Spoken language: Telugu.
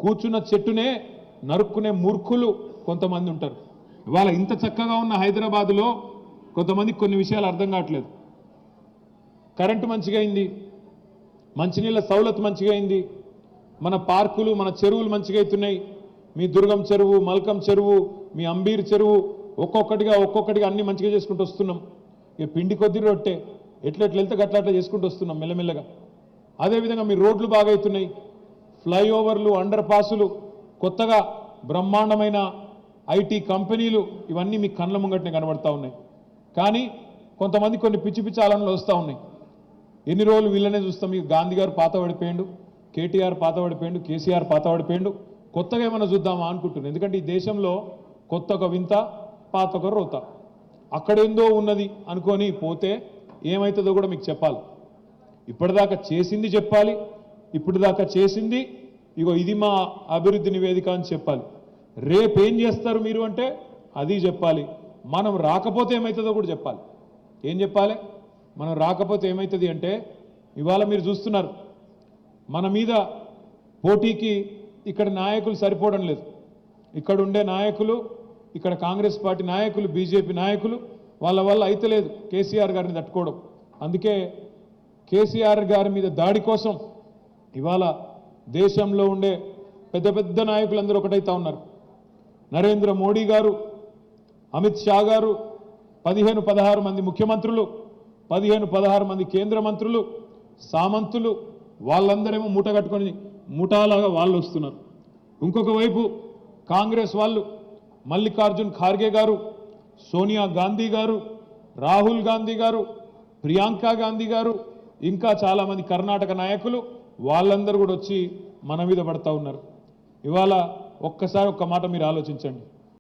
కూర్చున్న చెట్టునే నరుక్కునే మూర్ఖులు కొంతమంది ఉంటారు. ఇవాళ ఇంత చక్కగా ఉన్న హైదరాబాదులో కొంతమందికి కొన్ని విషయాలు అర్థం కావట్లేదు. కరెంటు మంచిగా అయింది, మంచినీళ్ళ సౌలత్ మంచిగా అయింది, మన పార్కులు మన చెరువులు మంచిగా అవుతున్నాయి. మీ దుర్గం చెరువు, మల్కం చెరువు, మీ అంబీర్ చెరువు ఒక్కొక్కటిగా అన్ని మంచిగా చేసుకుంటూ వస్తున్నాం. ఇక పిండి కొద్ది రొట్టె ఎట్లా వెళ్తే గట్లా చేసుకుంటూ వస్తున్నాం మెల్లమెల్లగా. అదేవిధంగా మీ రోడ్లు బాగా అవుతున్నాయి, ఫ్లైఓవర్లు, అండర్ పాసులు, కొత్తగా బ్రహ్మాండమైన ఐటీ కంపెనీలు, ఇవన్నీ మీ కళ్ళ ముంగటనే కనబడతా ఉన్నాయి. కానీ కొంతమంది కొన్ని పిచ్చి పిచ్చి ఆలోచనలు వస్తూ ఉన్నాయి. ఎన్ని రోజులు వీళ్ళనే చూస్తాం. మీకు గాంధీ గారు పాత పడిపోయిండు, కేటీఆర్ పాత పడిపోయిండు, కేసీఆర్ పాత పడిపోయిండు, కొత్తగా ఏమైనా చూద్దామా అనుకుంటున్నాను. ఎందుకంటే ఈ దేశంలో కొత్త ఒక వింత, పాత ఒక రోత. అక్కడేందో ఉన్నది అనుకొని పోతే ఏమవుతుందో కూడా మీకు చెప్పాలి. ఇప్పటిదాకా చేసింది చెప్పాలి, ఇప్పటిదాకా చేసింది ఇగో ఇది మా అభివృద్ధి నివేదిక అని చెప్పాలి. రేపేం చేస్తారు మీరు అంటే అది చెప్పాలి. మనం రాకపోతే ఏమవుతుందో కూడా చెప్పాలి. ఏం చెప్పాలి? మనం రాకపోతే ఏమవుతుంది అంటే, ఇవాళ మీరు చూస్తున్నారు మన మీద పోటీకి ఇక్కడ నాయకులు సరిపోవడం లేదు. ఇక్కడ ఉండే నాయకులు, ఇక్కడ కాంగ్రెస్ పార్టీ నాయకులు, బీజేపీ నాయకులు, వాళ్ళ వల్ల అయితలేదు కేసీఆర్ గారిని తట్టుకోవడం. అందుకే కేసీఆర్ గారి మీద దాడి కోసం ఇవాళ దేశంలో ఉండే పెద్ద పెద్ద నాయకులందరూ ఒకటైతా ఉన్నారు. నరేంద్ర మోడీ గారు, అమిత్ షా గారు, 15-16 మంది ముఖ్యమంత్రులు, 15-16 మంది కేంద్ర మంత్రులు, సామంతులు, వాళ్ళందరేమో మూట కట్టుకొని ముఠాలాగా వాళ్ళు వస్తున్నారు. ఇంకొక వైపు కాంగ్రెస్ వాళ్ళు మల్లికార్జున్ ఖార్గే గారు, సోనియా గాంధీ గారు, రాహుల్ గాంధీ గారు, ప్రియాంక గాంధీ గారు, ఇంకా చాలామంది కర్ణాటక నాయకులు, వాళ్ళందరూ కూడా వచ్చి మన మీద పడతా ఉన్నారు. ఇవాళ ఒక్కసారి ఒక్క మాట మీరు ఆలోచించండి.